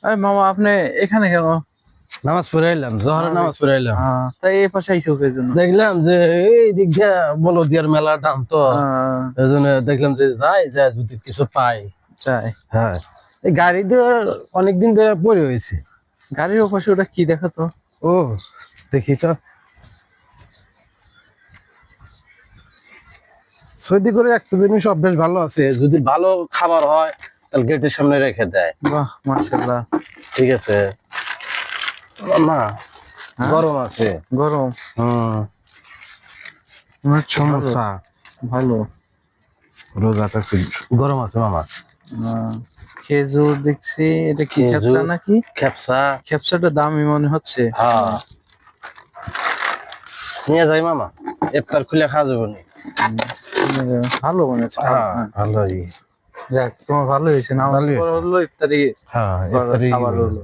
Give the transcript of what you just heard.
আরে মামা আপনি এখানে কেন? নামাজ পড়ে আইলাম, জোহরের নামাজ পড়ে আইলাম। তাই এই পাশে আইছো কি জন্য? দেখলাম যে এই দিক দিয়ে বলদিয়ার মেলার দাম তো, এই জন্য দেখলাম যে যাই যা যদি কিছু পাই। তাই হ্যাঁ, এই গাড়ি দিয়ে অনেকদিন ধরে পড়ে হয়েছে। গাড়ির ওপাশে ওটা কি দেখো তো? ও দেখি তো, সৌদি করে একটা জিনিস অভ্যাস ভালো আছে, যদি ভালো খাবার হয় তাহলে গেটের সামনে রেখে দেয়। বাহ মাশাআল্লাহ। ঠিক আছে না, গরম আছে। গরম? সমস্যা ভালো। রোজাটা গরম আছে মামা। খেজুর দেখছি, এটা কি খেপসা খেজুর নাকি? খেপসা। খেপসাটা দামি মনে হচ্ছে। হ্যাঁ, নিয়ে যাই মামা, ইফতার খুলে খাওয়া যাবে নি। ভালো মনে হচ্ছে। ভালোই, যাক তোমার ভালো হয়েছে না, হলো ইফতারি। হ্যাঁ ইফতারি খাবার হলো।